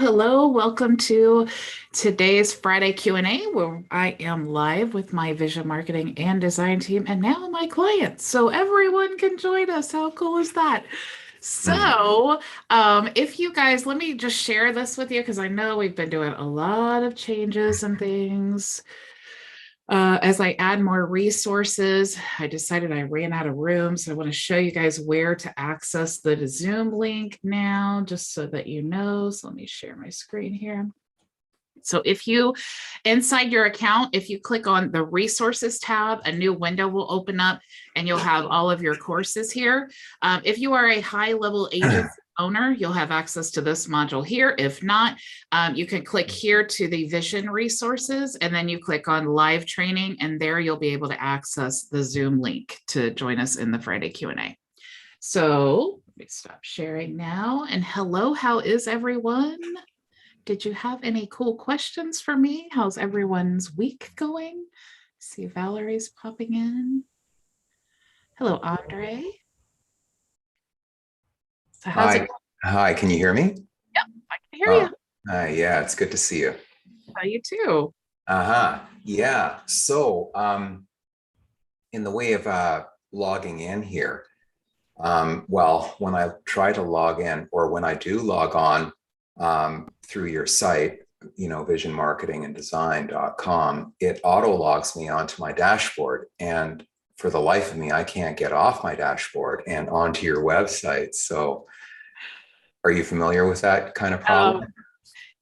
Hello, welcome to today's Friday Q&A where I am live with my vision marketing and design team and now my clients. So everyone can join us. How cool is that? Mhm. If you guys, let me just share this with you because I know we've been doing a lot of changes and things. As I add more resources, I decided I ran out of room. So I want to show you guys where to access the Zoom link now, just so that you know. So let me share my screen here. So if you, inside your account, if you click on the resources tab, a new window will open up and you'll have all of your courses here. If you are a high level agent owner, you'll have access to this module here. If not, you can click here to the vision resources and then you click on live training and there you'll be able to access the Zoom link to join us in the Friday Q&A. So let me stop sharing now. And hello, how is everyone? Did you have any cool questions for me? How's everyone's week going? See Valerie's popping in. Hello, Andre. So how's it Hi. going? Hi, can you hear me? Yep, I can hear Oh, you. hi, yeah, it's good to see you. How you too? Uh-huh. Yeah. In the way of logging in here, well, when I try to log in or when I do log on through your site, visionmarketinganddesign.com, it auto logs me onto my dashboard. And for the life of me, I can't get off my dashboard and onto your website. So are you familiar with that kind of problem? Um,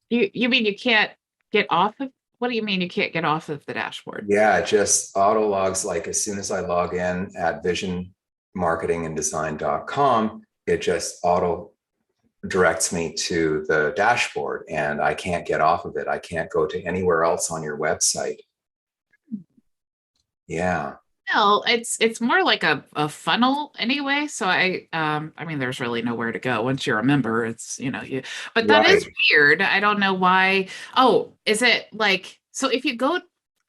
you mean you can't get off of, what do you mean you can't get off of the dashboard? Yeah, it just auto logs like as soon as I log in at visionmarketinganddesign.com, it just auto directs me to the dashboard and I can't get off of it. I can't go to anywhere else on your website. Yeah. Well, it's more like a funnel anyway. So I mean there's really nowhere to go once you're a member. It's you but that is Right. weird. I don't know why. Oh, is it like so if you go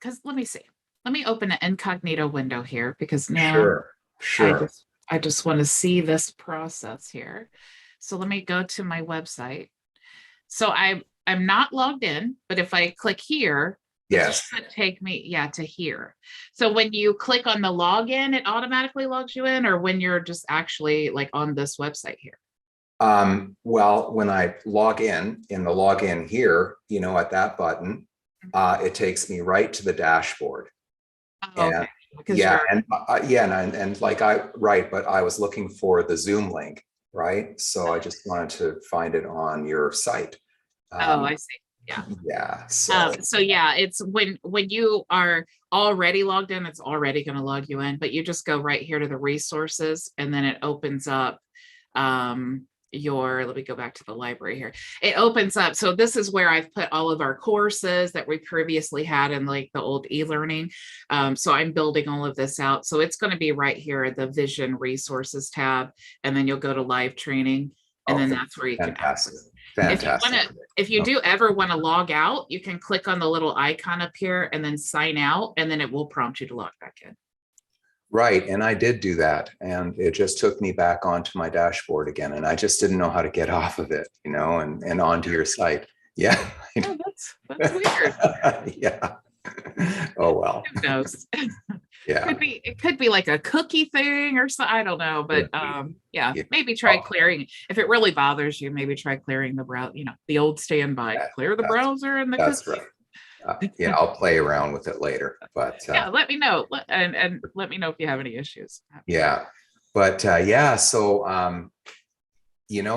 because let me see. Let me open an incognito window here because now Sure. Sure. I just want to see this process here. So let me go to my website. So I'm not logged in, but if I click here, it Yes. should take me, yeah, to here. So when you click on the login, it automatically logs you in, or when you're just actually like on this website here. Well, when I log in the login here, at that button, it takes me right to the dashboard. Oh, okay. And Because yeah, you're and like right, but I was looking for the Zoom link, right? So I just wanted to find it on your site. oh, Um, I see. Yeah. yeah, so So yeah, it's when you are already logged in, it's already going to log you in, but you just go right here to the resources and then it opens up your let me go back to the library here. It opens up. So this is where I've put all of our courses that we previously had in like the old e-learning. So I'm building all of this out. So it's going to be right here at the vision resources tab, and then you'll go to live training, and then oh, that's where you can fantastic, access. If you want fantastic. to, if you Okay. do ever want to log out, you can click on the little icon up here and then sign out, and then it will prompt you to log back in. Right, and I did do that, and it just took me back onto my dashboard again, and I just didn't know how to get off of it, and onto your site. Yeah, Oh, that's weird. yeah. Oh well, Who knows? yeah. It could be like a cookie thing or so. I don't know, but Could be. yeah, Yeah. maybe try Oh, clearing. If it really bothers you, maybe try clearing the browser. The old standby, that, clear the that's browser and the that's cookie. right. Yeah, I'll play around with it later, but Yeah, let me know. And let me know if you have any issues. yeah, but yeah. So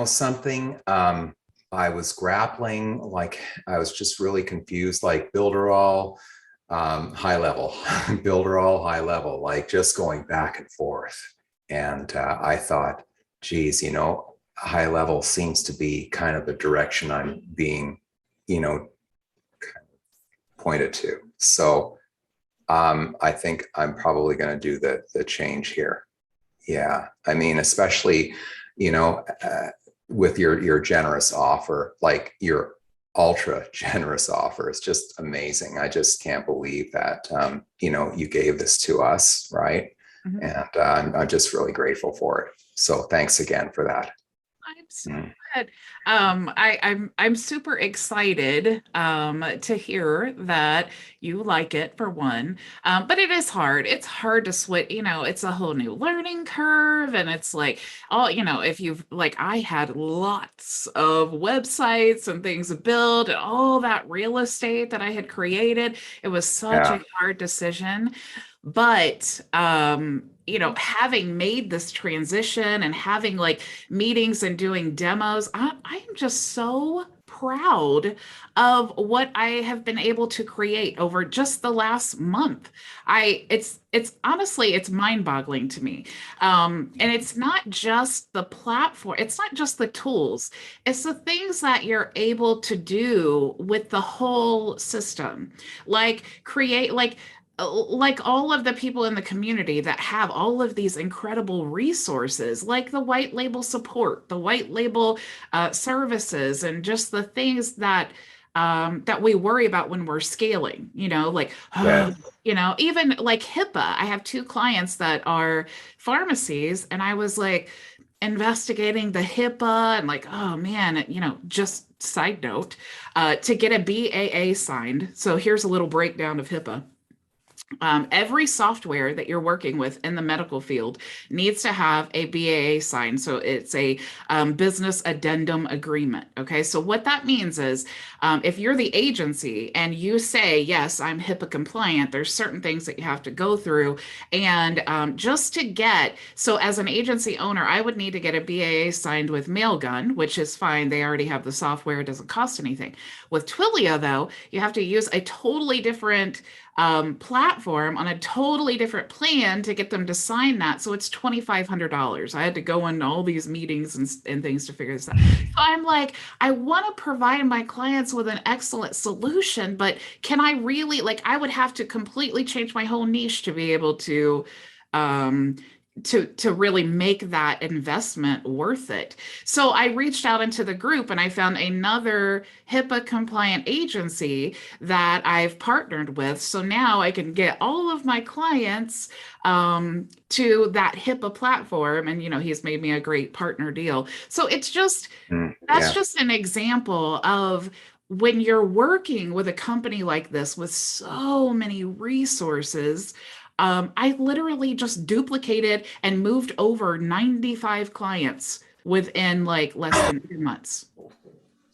something I was grappling, like I was just really confused, like builder all high level, builder all high level, like just going back and forth. And I thought, geez, high level seems to be kind of the direction I'm being, you know, pointed to. So I think I'm probably going to do the change here. Yeah, I mean, especially, with your generous offer, like your ultra generous offer, is just amazing. I just can't believe that you gave this to us, right? Mhm. And I'm just really grateful for it. So thanks again for that. I'm so Mm. glad. I'm super excited to hear that you like it for one. But it is hard. It's hard to switch, it's a whole new learning curve. And it's like all, if you've like I had lots of websites and things to build and all that real estate that I had created. It was such a Yeah. hard decision. But having made this transition and having like meetings and doing demos, I'm just so proud of what I have been able to create over just the last month. It's honestly, it's mind-boggling to me. And it's not just the platform, it's not just the tools, it's the things that you're able to do with the whole system. Like create like all of the people in the community that have all of these incredible resources, like the white label support, the white label services, and just the things that we worry about when we're scaling, like, Yeah. even like HIPAA. I have two clients that are pharmacies, and I was like investigating the HIPAA and like, oh man, just side note, to get a BAA signed. So here's a little breakdown of HIPAA. Every software that you're working with in the medical field needs to have a BAA sign. So it's a business addendum agreement. Okay. So what that means is if you're the agency and you say, yes, I'm HIPAA compliant, there's certain things that you have to go through. And just to get, so as an agency owner, I would need to get a BAA signed with Mailgun, which is fine. They already have the software. It doesn't cost anything. With Twilio, though, you have to use a totally different platform on a totally different plan to get them to sign that. So it's $2,500. I had to go in all these meetings and things to figure this out. So I'm like, I want to provide my clients with an excellent solution, but can I really, like, I would have to completely change my whole niche to be able um, to really make that investment worth it. So I reached out into the group and I found another HIPAA compliant agency that I've partnered with. So now I can get all of my clients to that HIPAA platform. And, he's made me a great partner deal. So it's just, Mm. that's Yeah. just an example of when you're working with a company like this with so many resources. I literally just duplicated and moved over 95 clients within like less than 2 months.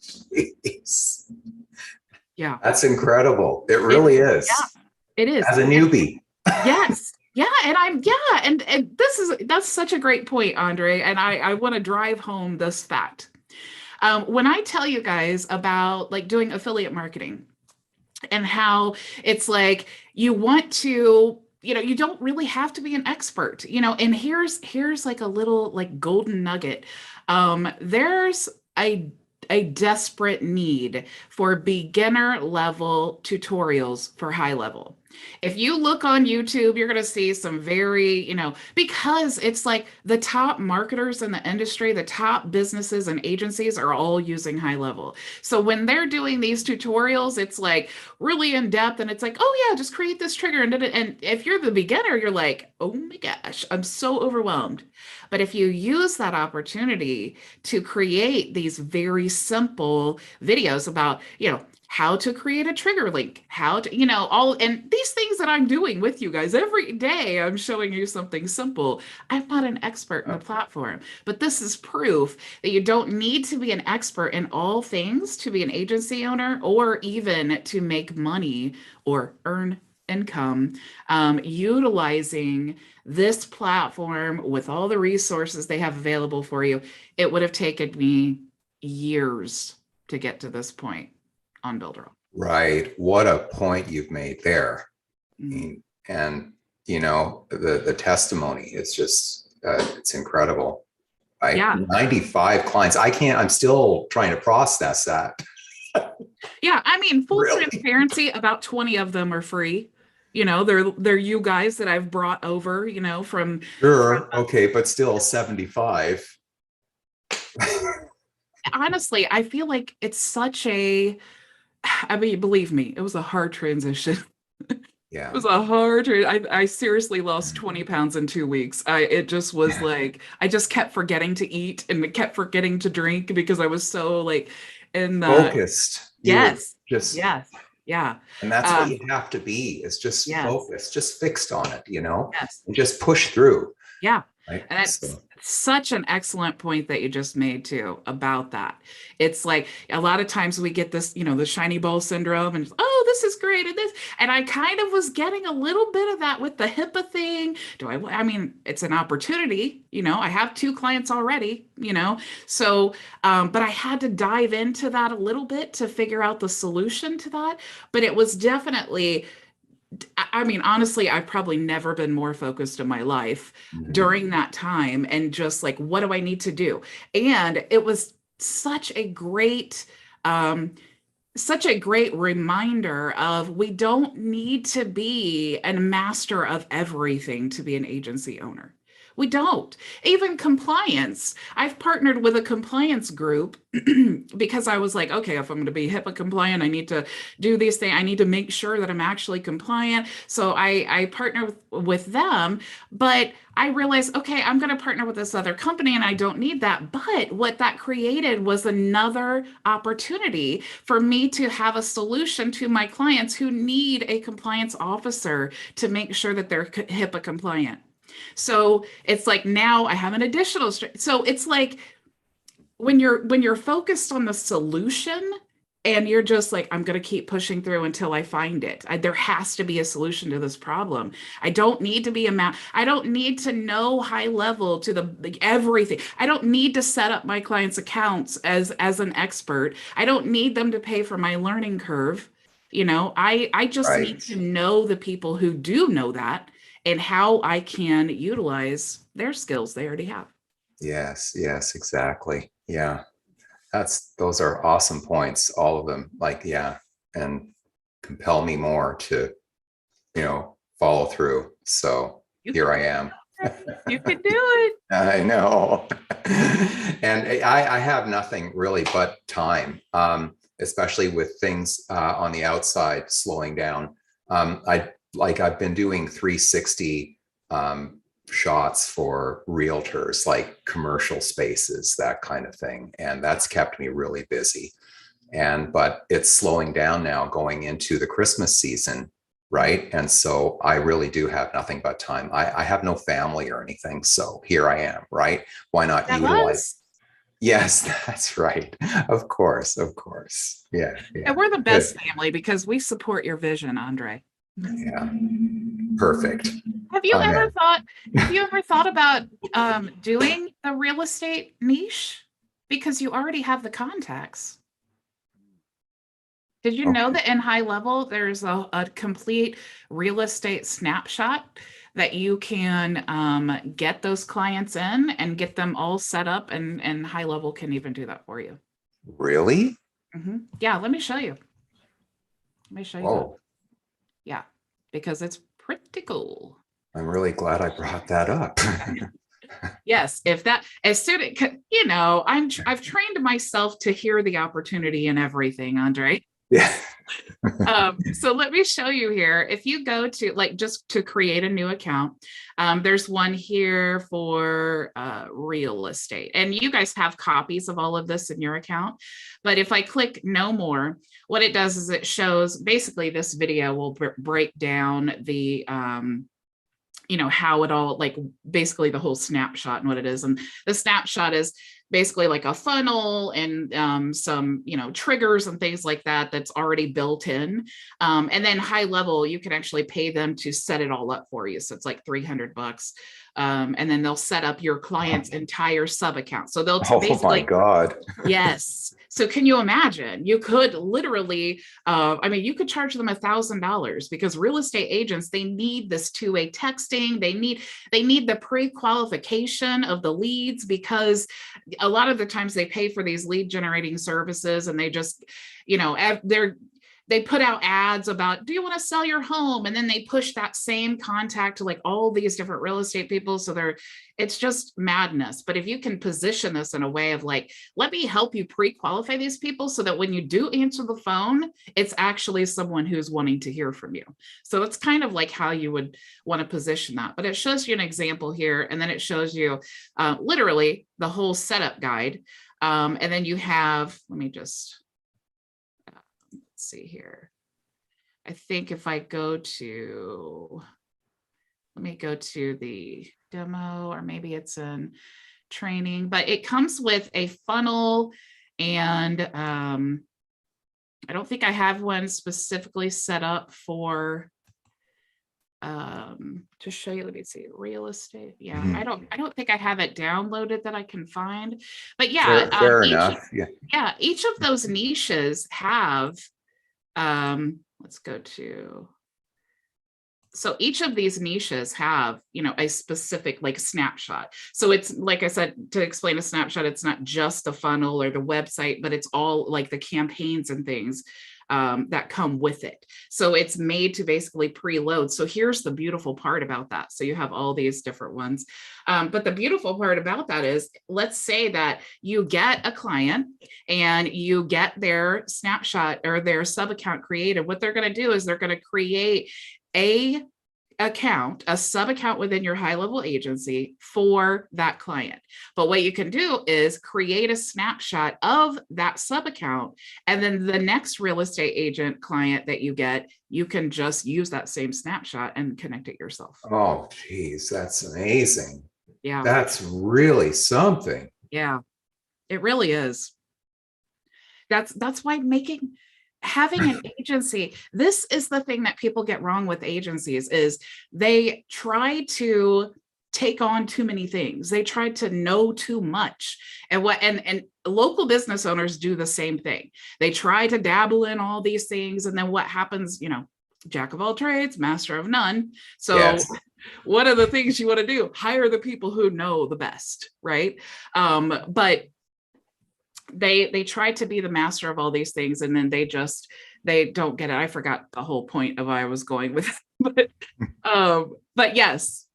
Jeez. Yeah, That's incredible. It it, really is. yeah, it is. As a newbie. Yes. Yeah. And that's such a great point, Andre. And I want to drive home this fact. When I tell you guys about like doing affiliate marketing and how it's like you want to, you don't really have to be an expert, and here's like a little like golden nugget. There's a desperate need for beginner level tutorials for high level. If you look on YouTube, you're going to see some very, because it's like the top marketers in the industry, the top businesses and agencies are all using high level. So when they're doing these tutorials, it's like really in depth and it's like, oh yeah, just create this trigger. And if you're the beginner, you're like, oh my gosh, I'm so overwhelmed. But if you use that opportunity to create these very simple videos about, how to create a trigger link, how to, all, and these things that I'm doing with you guys every day, I'm showing you something simple. I'm not an expert in the platform, but this is proof that you don't need to be an expert in all things to be an agency owner or even to make money or earn income, utilizing this platform with all the resources they have available for you. It would have taken me years to get to this point on Builder. Right. What a point you've made there. Mm. And the testimony, it's just it's incredible. Yeah. 95 clients. I'm still trying to process that. Yeah. I mean, full Really? transparency, about 20 of them are free. They're you guys that I've brought over, from Sure. Okay, but still 75. honestly, I feel like it's such a, I mean, believe me, it was a hard transition. Yeah. It was a hard I seriously lost 20 pounds in 2 weeks. It just was like I just kept forgetting to eat and kept forgetting to drink because I was so like in the Focused. You were yes, just, yes, yeah. and that's what Um, you have to be, is just yes, focused, just fixed on it, yes. and just push through. Yeah. Right. And that's So, such an excellent point that you just made too about that. It's like a lot of times we get this, the shiny ball syndrome and oh, this is great and this. And I kind of was getting a little bit of that with the HIPAA thing. I mean, it's an opportunity, I have 2 clients already, so, but I had to dive into that a little bit to figure out the solution to that. But it was definitely I mean, honestly, I've probably never been more focused in my life mhm. during that time and just like, what do I need to do? And it was such a great, um, such a great reminder of we don't need to be a master of everything to be an agency owner. We don't. Even compliance. I've partnered with a compliance group because I was like, okay, if I'm going to be HIPAA compliant, I need to do these things. I need to make sure that I'm actually compliant. So I partner with them, but I realized, okay, I'm going to partner with this other company and I don't need that. But what that created was another opportunity for me to have a solution to my clients who need a compliance officer to make sure that they're HIPAA compliant. So it's like now I have an additional. So it's like when you're focused on the solution and you're just like, I'm going to keep pushing through until I find it. There has to be a solution to this problem. I don't need to be I don't need to know high level to the like, everything. I don't need to set up my clients' accounts as an expert. I don't need them to pay for my learning curve. I just need Right. to know the people who do know that and how I can utilize their skills they already have. Yes. Yes. Exactly. Yeah. Those are awesome points. All of them. Like, yeah. And compel me more to, follow through. So You here can I do am. it. You can do it. I know. And I have nothing really but time, especially with things on the outside slowing down. I've been doing 360 shots for realtors, like commercial spaces, that kind of thing. And that's kept me really busy. But it's slowing down now going into the Christmas season, right? And so I really do have nothing but time. I have no family or anything, so here I am, right? Why not That utilize? was. Yes, that's right. Of course, of course. Yeah, yeah. And we're the Good. best family because we support your vision, Andre. Yeah, perfect. Have you ever Amen. thought, have you ever thought about doing the real estate niche? Because you already have the contacts. Did you know Okay. that in high level, there's a complete real estate snapshot that you can get those clients in and get them all set up and high level can even do that for you. Really? Yeah, let me show you. Let me show you that. Whoa. Yeah, because it's pretty cool. I'm really glad I brought that up. Yes, if that as soon as I've trained myself to hear the opportunity in everything, Andre. Yeah. So let me show you here. If you go to like just to create a new account, there's one here for real estate, and you guys have copies of all of this in your account. But if I click no more, what it does is it shows basically this video will break down the how it all like basically the whole snapshot and what it is. And the snapshot is basically like a funnel and some triggers and things like that that's already built in, and then high level you can actually pay them to set it all up for you, so it's like $300, and then they'll set up your client's entire sub account, so they'll Oh my basically. God. Yes. So can you imagine? You could literally, you could charge them $1,000 because real estate agents, they need this two-way texting. They need the pre-qualification of the leads because a lot of the times they pay for these lead generating services and they just, they're they put out ads about, do you want to sell your home? And then they push that same contact to like all these different real estate people. So it's just madness. But if you can position this in a way of like, let me help you pre-qualify these people so that when you do answer the phone, it's actually someone who's wanting to hear from you. So it's kind of like how you would want to position that. But it shows you an example here, and then it shows you literally the whole setup guide. And then you have, let me just let's see here. I think if I go to, let me go to the demo, or maybe it's in training, but it comes with a funnel, and I don't think I have one specifically set up for to show you. Let me see, real estate. Yeah, I don't think I have it downloaded that I can find, but yeah, fair enough. Yeah, each of those niches have let's go to, so each of these niches have, you know, a specific like snapshot. So it's like I said, to explain a snapshot, it's not just the funnel or the website, but it's all like the campaigns and things that come with it. So it's made to basically preload. So here's the beautiful part about that. So you have all these different ones. But the beautiful part about that is, let's say that you get a client and you get their snapshot or their sub account created. What they're going to do is they're going to create a sub account within your high level agency for that client. But what you can do is create a snapshot of that sub account, and then the next real estate agent client that you get, you can just use that same snapshot and connect it yourself. Oh, geez, that's amazing. Yeah, that's really something. Yeah, it really is. That's why having an agency, this is the thing that people get wrong with agencies, is they try to take on too many things. They try to know too much. And local business owners do the same thing. They try to dabble in all these things, and then what happens, you know, jack of all trades, master of none. So yes. One of the things you want to do, hire the people who know the best, right? But they try to be the master of all these things, and then they don't get it. I forgot the whole point of why I was going with it. But yes,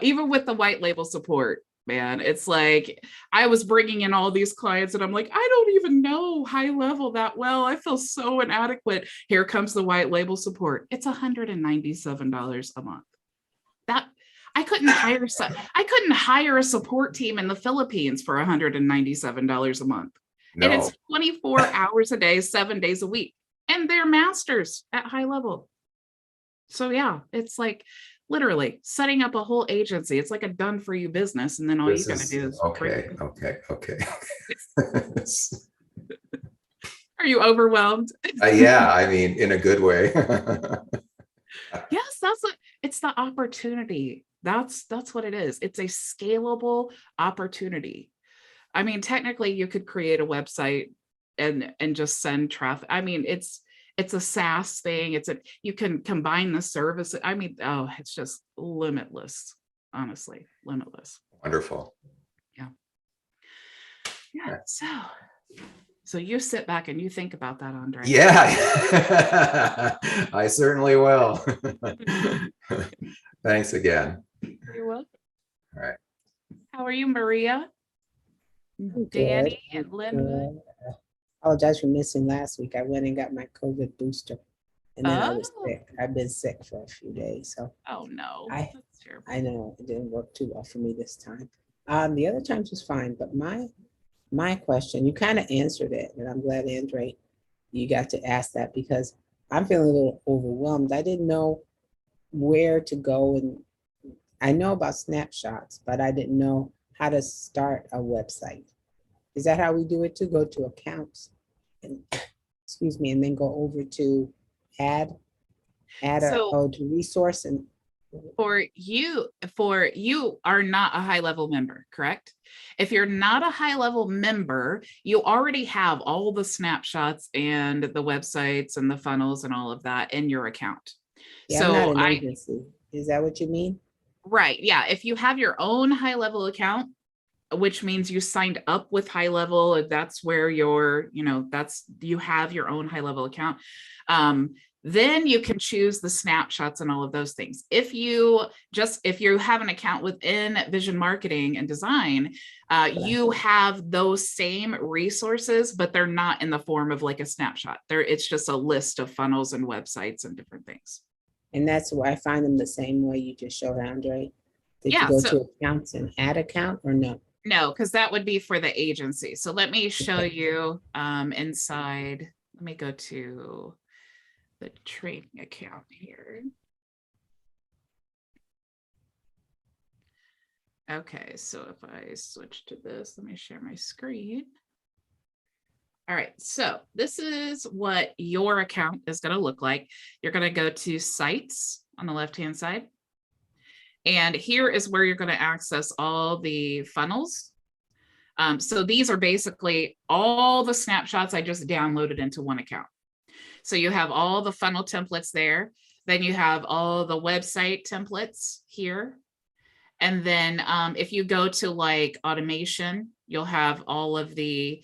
even with the white label support, man, it's like I was bringing in all these clients and I'm like, I don't even know high level that well. I feel so inadequate. Here comes the white label support. It's $197 a month. That I couldn't hire a support team in the Philippines for $197 a month. No. And it's 24 hours a day, 7 days a week. And they're masters at high level. So yeah, it's like literally setting up a whole agency. It's like a done for you business. And then all you got to do is okay. Are you overwhelmed? Yeah, I mean, in a good way. Yes, it's the opportunity. That's what it is. It's a scalable opportunity. I mean, technically you could create a website and just send traffic. I mean, it's a SaaS thing. You can combine the service. I mean, it's just limitless, honestly, limitless. Wonderful. Yeah. So you sit back and you think about that, Andre. Yeah, I certainly will. Thanks again. You're welcome. All right. How are you, Maria? Danny and Linwood. I apologize for missing last week. I went and got my COVID booster, and then I was sick. I've been sick for a few days, so. Oh no, I know it didn't work too well for me this time. The other times was fine, but my question, you kind of answered it, and I'm glad, Andre, you got to ask that, because I'm feeling a little overwhelmed. I didn't know where to go, and I know about snapshots, but I didn't know how to start a website. Is that how we do it too? Go to accounts, and excuse me, and then go over to to resource. And for you are not a high level member, correct? If you're not a high level member, you already have all the snapshots and the websites and the funnels and all of that in your account. Yeah, so I'm not an agency. Is that what you mean? Right. Yeah. If you have your own high level account, which means you signed up with High Level. That's where you have your own High Level account. Then you can choose the snapshots and all of those things. If you have an account within Vision Marketing and Design, you have those same resources, but they're not in the form of like a snapshot. It's just a list of funnels and websites and different things. And that's why I find them the same way you just showed, Andre. Did you go to accounts and add account or no? No, because that would be for the agency. So let me show you inside. Let me go to the training account here. Okay, so if I switch to this, let me share my screen. All right, so this is what your account is going to look like. You're going to go to sites on the left-hand side. And here is where you're going to access all the funnels. So these are basically all the snapshots I just downloaded into one account. So you have all the funnel templates there. Then you have all the website templates here. And then if you go to like automation, you'll have all of the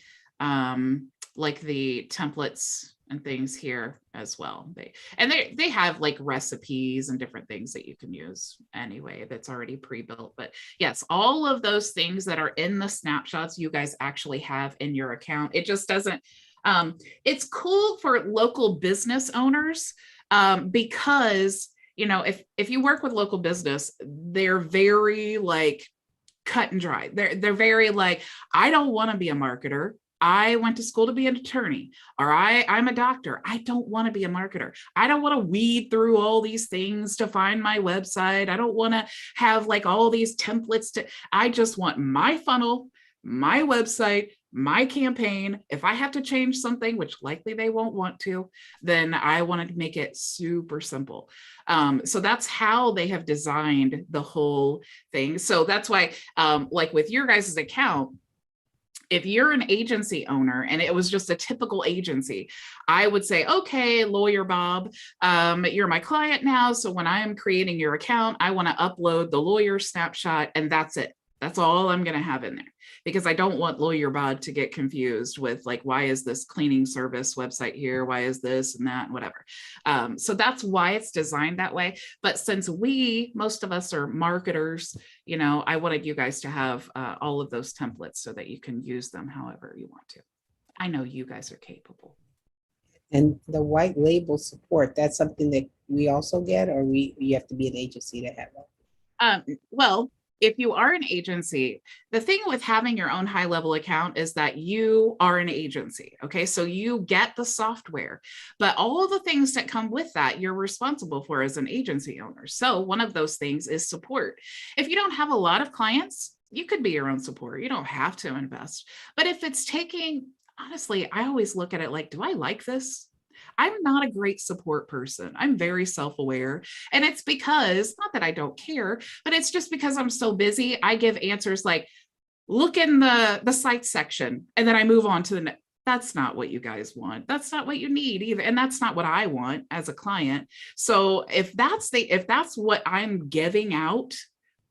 like the templates and things here as well. They have like recipes and different things that you can use anyway that's already pre-built. But yes, all of those things that are in the snapshots you guys actually have in your account. It just doesn't, it's cool for local business owners because, you know, if you work with local business, they're very like cut and dry. They're very like, I don't want to be a marketer. I went to school to be an attorney, or I'm a doctor. I don't want to be a marketer. I don't want to weed through all these things to find my website. I don't want to have like all these templates I just want my funnel, my website, my campaign. If I have to change something, which likely they won't want to, then I want to make it super simple. So that's how they have designed the whole thing. So that's why, like with your guys' account, if you're an agency owner and it was just a typical agency, I would say, okay, Lawyer Bob, you're my client now. So when I'm creating your account, I want to upload the lawyer snapshot, and that's it. That's all I'm going to have in there, because I don't want Lawyer Bob to get confused with like, why is this cleaning service website here? Why is this and that and whatever? So that's why it's designed that way. But since most of us are marketers, you know, I wanted you guys to have all of those templates so that you can use them however you want to. I know you guys are capable. And the white label support, that's something that we also get, or you have to be an agency to have that? Well, if you are an agency, the thing with having your own high level account is that you are an agency. Okay. So you get the software, but all of the things that come with that, you're responsible for as an agency owner. So one of those things is support. If you don't have a lot of clients, you could be your own support. You don't have to invest. But if it's honestly, I always look at it like, do I like this? I'm not a great support person. I'm very self-aware. And it's because, not that I don't care, but it's just because I'm so busy. I give answers like, look in the sites section, and then I move on to the next. That's not what you guys want. That's not what you need either. And that's not what I want as a client. So if that's what I'm giving out,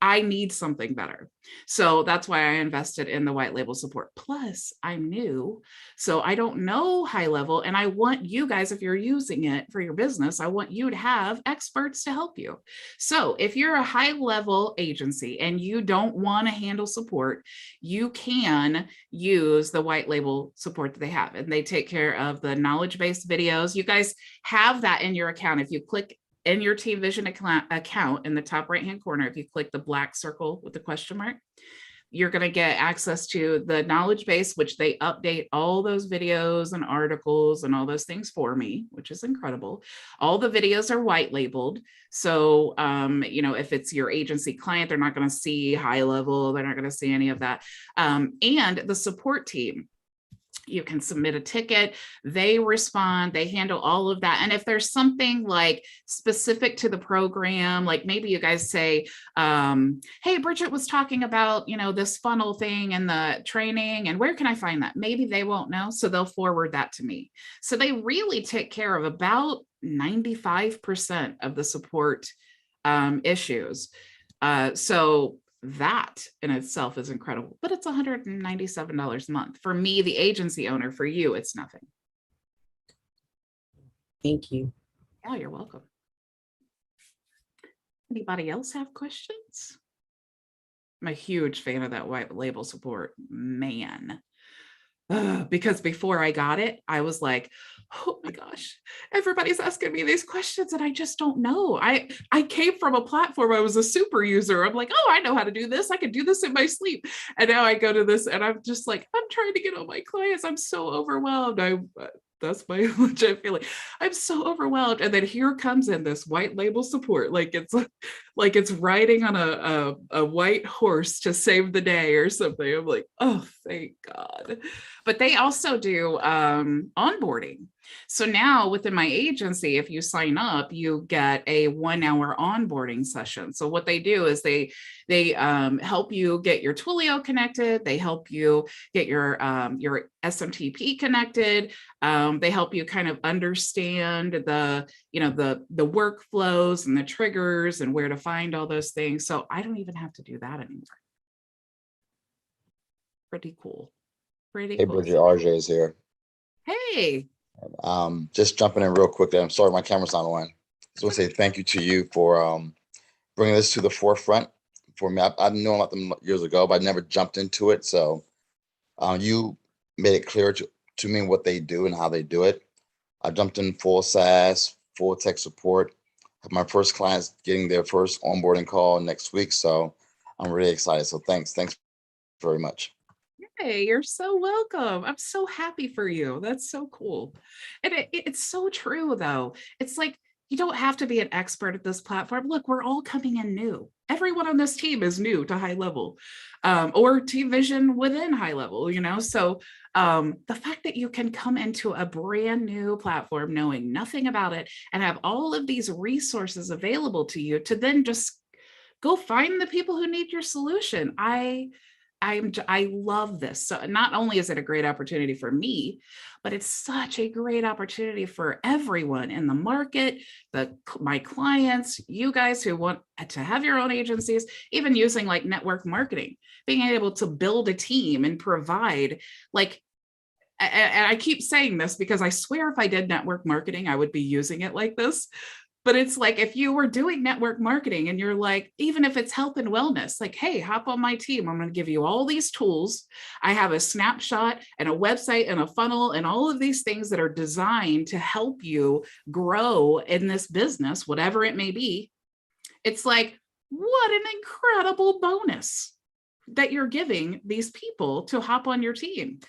I need something better. So that's why I invested in the white label support. Plus, I'm new, so I don't know high level. And I want you guys, if you're using it for your business, I want you to have experts to help you. So if you're a high level agency and you don't want to handle support, you can use the white label support that they have. And they take care of the knowledge-based videos. You guys have that in your account. If you click in your Team Vision account in the top right-hand corner, if you click the black circle with the question mark, you're going to get access to the knowledge base, which they update all those videos and articles and all those things for me, which is incredible. All the videos are white labeled. So, you know, if it's your agency client, they're not going to see high level. They're not going to see any of that. And the support team, you can submit a ticket, they respond, they handle all of that. And if there's something like specific to the program, like maybe you guys say, hey, Bridget was talking about, you know, this funnel thing and the training, and where can I find that? Maybe they won't know, so they'll forward that to me. So they really take care of about 95% of the support issues. So that in itself is incredible, but it's $197 a month. For me, the agency owner, for you, it's nothing. Thank you. Yeah, you're welcome. Anybody else have questions? I'm a huge fan of that white label support, man. Because before I got it, I was like, oh my gosh, everybody's asking me these questions and I just don't know. I came from a platform, I was a super user. I'm like, oh, I know how to do this. I can do this in my sleep. And now I go to this and I'm just like, I'm trying to get all my clients. I'm so overwhelmed. That's my legit feeling. I'm so overwhelmed. And then here comes in this white label support. Like it's riding on a white horse to save the day or something. I'm like, oh, thank God. But they also do onboarding. So now within my agency, if you sign up, you get a 1-hour onboarding session. So what they do is they help you get your Twilio connected. They help you get your SMTP connected. They help you kind of understand the workflows and the triggers and where to find all those things. So I don't even have to do that anymore. Pretty cool. Pretty Hey, cool. Bridget, RJ is here. Hey. Just jumping in real quick there. I'm sorry, my camera's not on. Just want to say thank you to you for bringing this to the forefront for me. I've known about them years ago, but I never jumped into it. So you made it clear to me what they do and how they do it. I jumped in full SaaS, full tech support. Have my first clients getting their first onboarding call next week. So I'm really excited. So thanks very much. Hey, you're so welcome. I'm so happy for you. That's so cool. And it's so true, though. It's like, you don't have to be an expert at this platform. Look, we're all coming in new. Everyone on this team is new to high level, or Team Vision within high level, So the fact that you can come into a brand new platform knowing nothing about it and have all of these resources available to you to then just go find the people who need your solution. I love this. So not only is it a great opportunity for me, but it's such a great opportunity for everyone in the market, my clients, you guys who want to have your own agencies, even using like network marketing, being able to build a team and provide and I keep saying this because I swear if I did network marketing, I would be using it like this. But it's like, if you were doing network marketing and you're like, even if it's health and wellness, like, hey, hop on my team. I'm going to give you all these tools. I have a snapshot and a website and a funnel and all of these things that are designed to help you grow in this business, whatever it may be. It's like, what an incredible bonus that you're giving these people to hop on your team.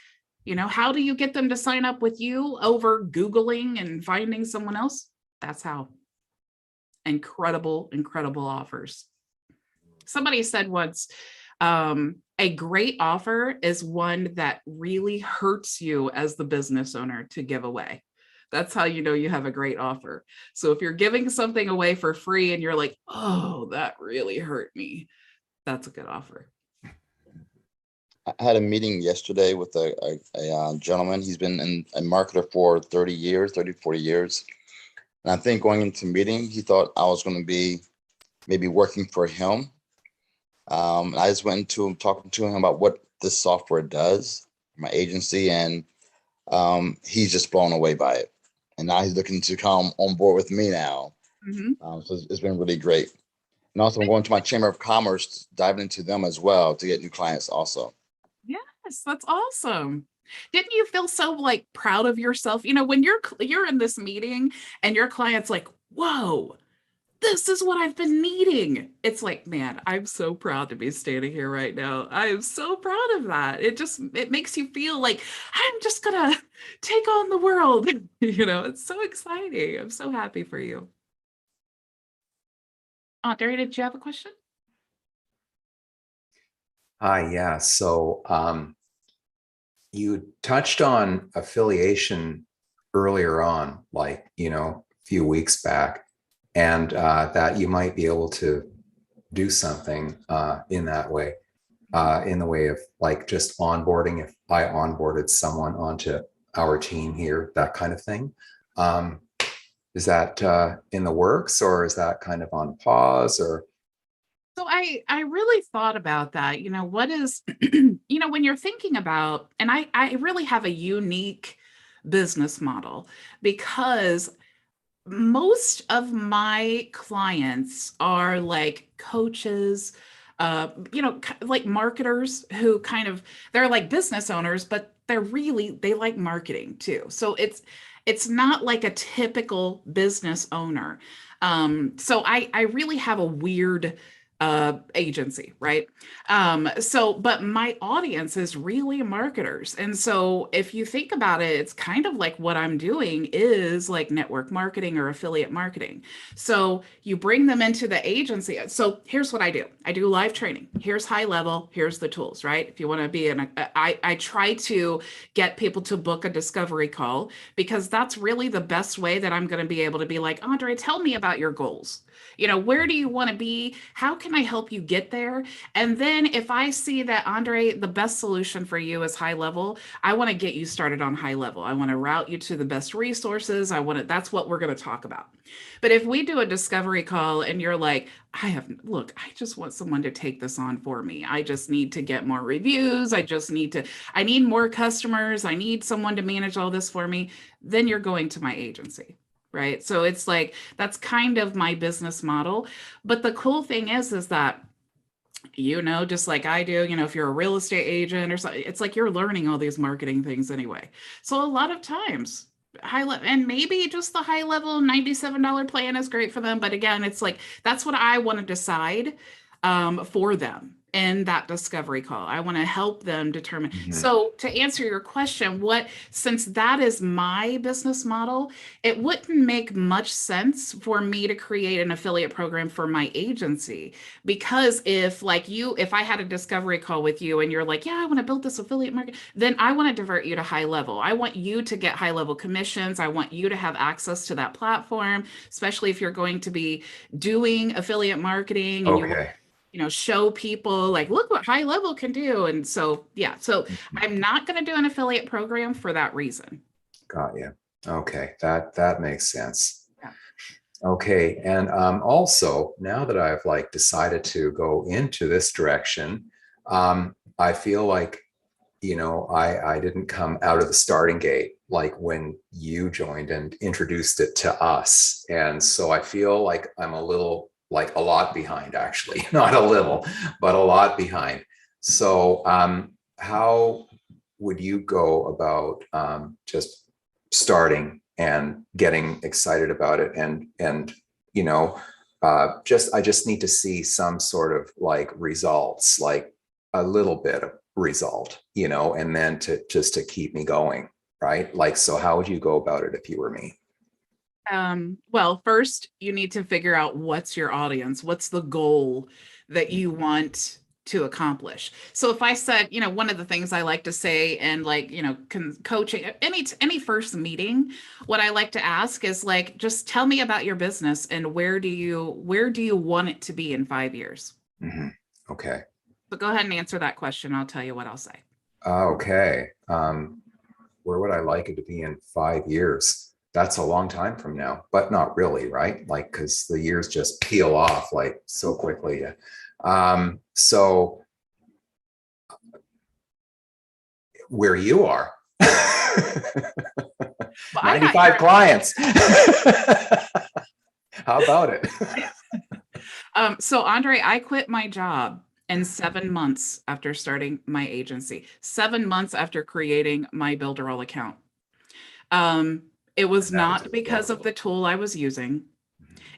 How do you get them to sign up with you over Googling and finding someone else? That's how. Incredible offers. Somebody said once, a great offer is one that really hurts you as the business owner to give away. That's how you know you have a great offer. So if you're giving something away for free and you're like, oh, that really hurt me, that's a good offer. I had a meeting yesterday with a gentleman. He's been a marketer for 30 years, 30, 40 years. And I think going into the meeting, he thought I was going to be maybe working for him. I just went into him, talking to him about what this software does, my agency, and he's just blown away by it. And now he's looking to come on board with me now. Mm-hmm. So it's been really great. And also I'm going to my Chamber of Commerce, diving into them as well to get new clients also. Yes, that's awesome. Didn't you feel so proud of yourself? When you're in this meeting and your client's like, whoa, this is what I've been needing. It's like, man, I'm so proud to be standing here right now. I am so proud of that. It makes you feel like I'm just gonna take on the world. It's so exciting. I'm so happy for you. Derry, did you have a question? Yeah. So you touched on affiliation earlier on, a few weeks back, and that you might be able to do something in that way, in the way of just onboarding. If I onboarded someone onto our team here, that kind of thing. Is that in the works, or is that kind of on pause, or? So I really thought about that. What is, when you're thinking about, and I really have a unique business model because most of my clients are like coaches, like marketers who they're like business owners, but they like marketing too. So it's not like a typical business owner. So I really have a weird agency, right? But my audience is really marketers. And so if you think about it, it's kind of like what I'm doing is like network marketing or affiliate marketing. So you bring them into the agency. So here's what I do. I do live training. Here's high level. Here's the tools, right? If you want to be I try to get people to book a discovery call because that's really the best way that I'm going to be able to be like, Andre, tell me about your goals. Where do you want to be? How can I help you get there? And then if I see that, Andre, the best solution for you is high level, I want to get you started on high level. I want to route you to the best resources. That's what we're going to talk about. But if we do a discovery call and you're like, I just want someone to take this on for me. I just need to get more reviews. I need more customers. I need someone to manage all this for me. Then you're going to my agency. Right. So it's like, that's kind of my business model. But the cool thing is that, just like I do, if you're a real estate agent or something, it's like you're learning all these marketing things anyway. So a lot of times, high level, and maybe just the high level $97 plan is great for them. But again, it's like, that's what I want to decide for them in that discovery call. I want to help them determine. So to answer your question, since that is my business model, it wouldn't make much sense for me to create an affiliate program for my agency. Because if I had a discovery call with you and you're like, yeah, I want to build this affiliate market, then I want to divert you to high level. I want you to get high level commissions. I want you to have access to that platform, especially if you're going to be doing affiliate marketing and show people like, look what high level can do. And so, I'm not going to do an affiliate program for that reason. Got you. Okay. That makes sense. Yeah. Okay. And also now that I've decided to go into this direction, I feel like, I didn't come out of the starting gate like when you joined and introduced it to us. And so I feel like I'm a lot behind, actually, not a little, but a lot behind. So how would you go about just starting and getting excited about it? And I just need to see some sort of results, like a little bit of result, and then to keep me going, right? So how would you go about it if you were me? Well, first you need to figure out what's your audience, what's the goal that you want to accomplish. So if I said, one of the things I like to say and coaching any first meeting, what I like to ask is just tell me about your business and where do you want it to be in 5 years? Okay. But go ahead and answer that question. I'll tell you what I'll say. Okay. Where would I like it to be in 5 years? That's a long time from now, but not really, right? Because the years just peel off so quickly. So where you are, 95 clients. How about it? So Andre, I quit my job in 7 months after starting my agency, 7 months after creating my Builderall account. It was not because of the tool I was using.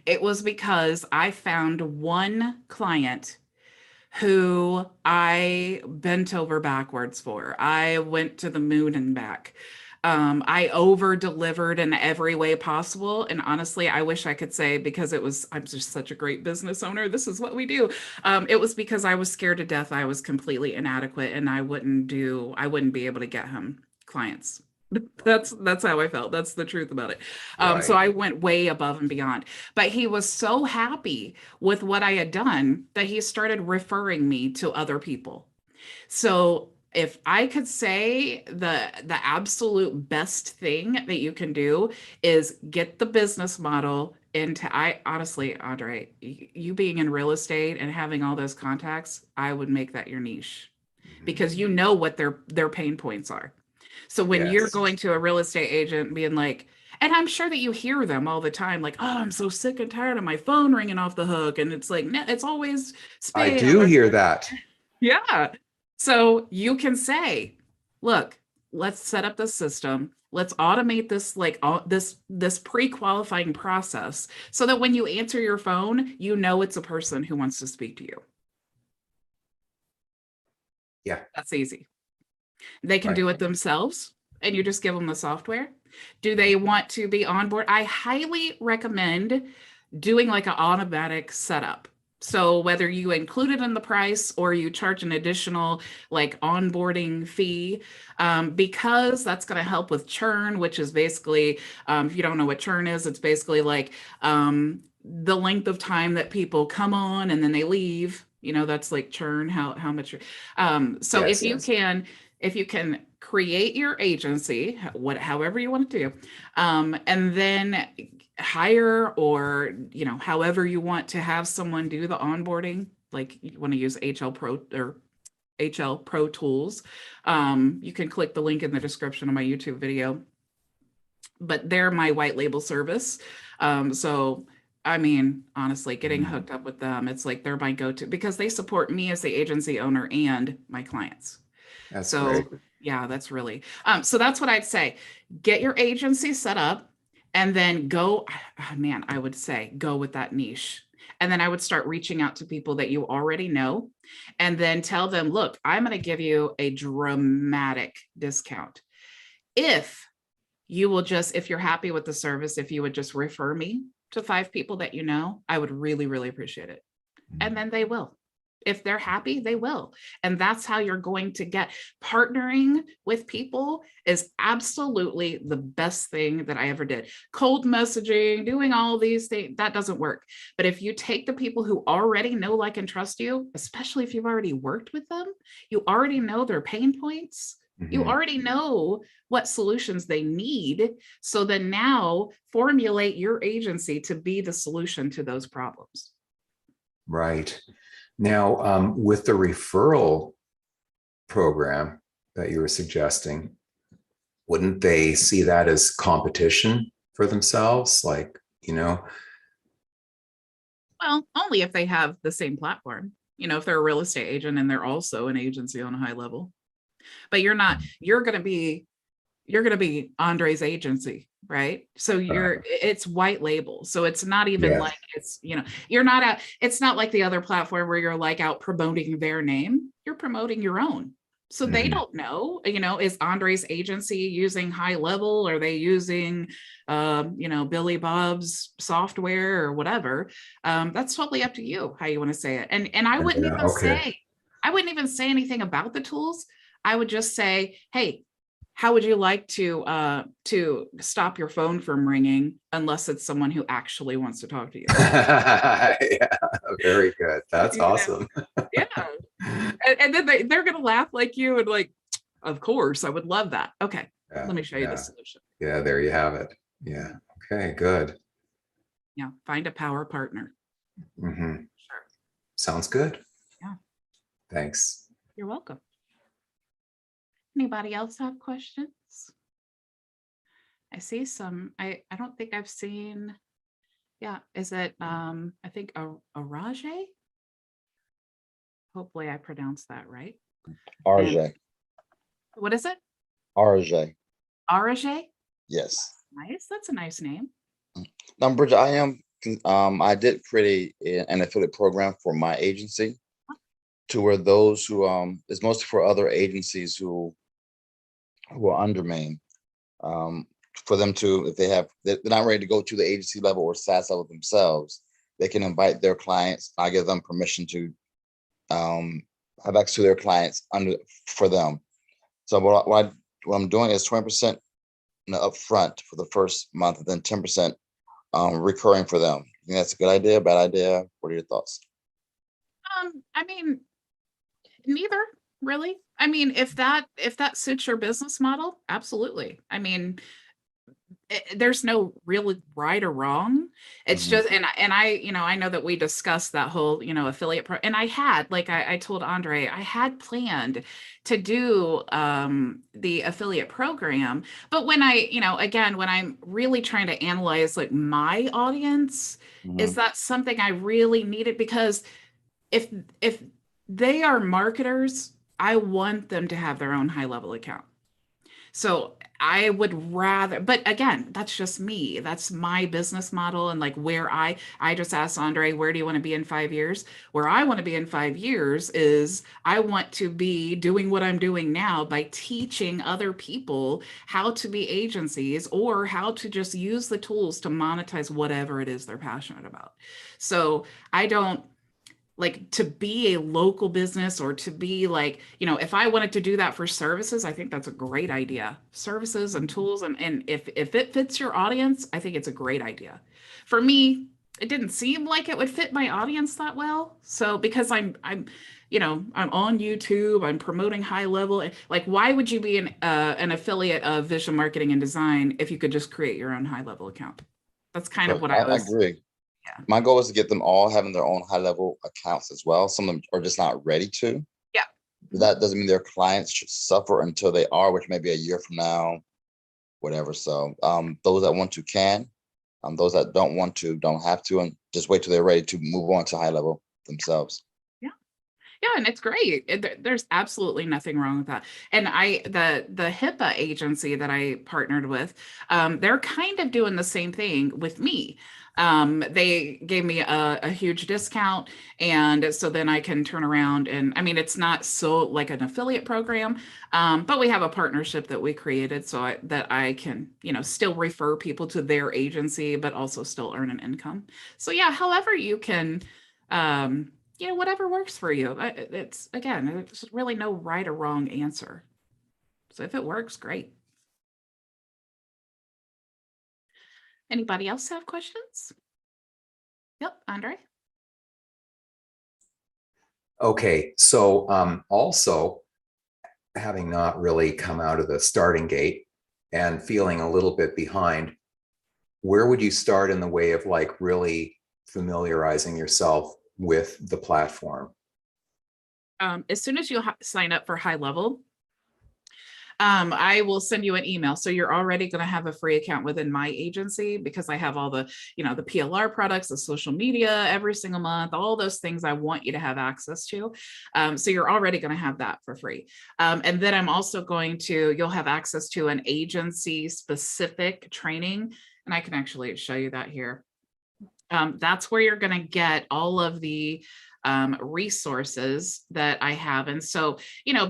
It was because I found one client who I bent over backwards for. I went to the moon and back. I over delivered in every way possible. And honestly, I wish I could say because I'm just such a great business owner, this is what we do. It was because I was scared to death. I was completely inadequate and I wouldn't be able to get him clients. That's how I felt. That's the truth about it. So I went way above and beyond, but he was so happy with what I had done that he started referring me to other people. So if I could say the absolute best thing that you can do is get the business model into, I honestly, Andre, you being in real estate and having all those contacts, I would make that your niche because you know what their pain points are. So when you're Yes. going to a real estate agent being like, and I'm sure that you hear them all the time, like, oh, I'm so sick and tired of my phone ringing off the hook. And it's like, no, it's always I spam. do hear that. Yeah. So you can say, look, let's set up the system. Let's automate this, like this pre-qualifying process so that when you answer your phone, you know it's a person who wants to speak to you. Yeah. That's easy. They can Right. do it themselves and you just give them the software. Do they want to be on board? I highly recommend doing like an automatic setup. So whether you include it in the price or you charge an additional like onboarding fee, because that's going to help with churn, which is basically, if you don't know what churn is, it's basically like the length of time that people come on and then they leave. You know, that's like churn, how much. So Yes, if you can create your agency, however you want to do, and then hire or, you know, however you want to have someone do the onboarding, like you want to use HL Pro or HL Pro Tools. You can click the link in the description of my YouTube video, but they're my white label service. So I mean, honestly, getting hooked up with them, it's like they're my go-to because they support me as the agency owner and my clients. That's So great. yeah, that's really, so that's what I'd say. Get your agency set up and then go, man, I would say go with that niche. And then I would start reaching out to people that you already know and then tell them, look, I'm going to give you a dramatic discount. If you will just, if you're happy with the service, if you would just refer me to 5 people that you know, I would really, really appreciate it. And then they will. If they're happy, they will. And that's how you're going to get partnering with people is absolutely the best thing that I ever did. Cold messaging, doing all these things, that doesn't work. But if you take the people who already know, like, and trust you, especially if you've already worked with them, you already know their pain points. You already know what solutions they need. So then now formulate your agency to be the solution to those problems. Right. Now, with the referral program that you were suggesting, wouldn't they see that as competition for themselves? Like, you know, Well, only if they have the same platform. You know, if they're a real estate agent and they're also an agency on a high level. But you're not, you're going to be Andre's agency, right? So it's white label. So it's not even yeah. like it's, you know, you're not out, it's not like the other platform where you're like out promoting their name. You're promoting your own. So they don't know, you know, is Andre's agency using high level? Are they using, you know, Billy Bob's software or whatever? That's totally up to you how you want to say it. And I wouldn't Yeah, even okay. say anything about the tools. I would just say, hey, how would you like to stop your phone from ringing unless it's someone who actually wants to talk to you? Yeah, very good. That's You know? awesome. Yeah. And then they're going to laugh like you and like, of course, I would love that. Okay, Yeah, let me show you the yeah, solution. yeah, there you have it. Yeah. Okay, good. Yeah, find a power partner. Mhm. Sure. Sounds good. Yeah. Thanks. You're welcome. Anybody else have questions? I see some. I don't think I've seen. Yeah, is it I think a Araje? Hopefully I pronounced that right. RJ. What is it? RJ. Araje? Yes. Nice. That's a nice name. Now, Bridget, I did create an affiliate program for my agency to where those who, it's mostly for other agencies who are under me, for them to, if they're not ready to go to the agency level or SaaS level themselves, they can invite their clients. I give them permission to have access to their clients for them. So what I'm doing is 20% upfront for the first month, and then 10% recurring for them. You think that's a good idea, bad idea? What are your thoughts? I mean, neither really. I mean, if that suits your business model, absolutely. I mean, there's no really right or wrong. It's Mhm. just, and I, I know that we discussed that whole, affiliate and I had, like I told Andre, I had planned to do the affiliate program. But when I, again, when I'm really trying to analyze like my audience, is Mhm. that something I really needed? Because if if they are marketers, I want them to have their own high level account. So I would rather, but again, that's just me. That's my business model. And like where I just asked Andre, where do you want to be in 5 years? Where I want to be in 5 years is I want to be doing what I'm doing now by teaching other people how to be agencies or how to just use the tools to monetize whatever it is they're passionate about. So I don't, like, to be a local business or to be like, if I wanted to do that for services, I think that's a great idea. Services and tools. And if it fits your audience, I think it's a great idea. For me, it didn't seem like it would fit my audience that well. So because I'm on YouTube, I'm promoting high level. Like, why would you be an affiliate of Vision Marketing and Design if you could just create your own high level account? That's kind of So what I I was. agree. Yeah. My goal is to get them all having their own high level accounts as well. Some of them are just not ready to. Yeah. That doesn't mean their clients should suffer until they are, which may be a year from now, whatever. So those that want to can, those that don't want to don't have to, and just wait till they're ready to move on to high level themselves. Yeah. Yeah, and it's great. There's absolutely nothing wrong with that. And the HIPAA agency that I partnered with, they're kind of doing the same thing with me. They gave me a huge discount, and so then I can turn around and, I mean, it's not so like an affiliate program, but we have a partnership that we created so that I can, still refer people to their agency, but also still earn an income. So yeah, however you can. Whatever works for you. It's, again, there's really no right or wrong answer. So if it works, great. Anybody else have questions? Yep, Andre. Okay, so also having not really come out of the starting gate and feeling a little bit behind, where would you start in the way of like really familiarizing yourself with the platform? As soon as you sign up for high level, I will send you an email. So you're already going to have a free account within my agency because I have all the, the PLR products, the social media every single month, all those things I want you to have access to. So you're already going to have that for free. And then I'm also you'll have access to an agency specific training. And I can actually show you that here. That's where you're going to get all of the resources that I have. And so,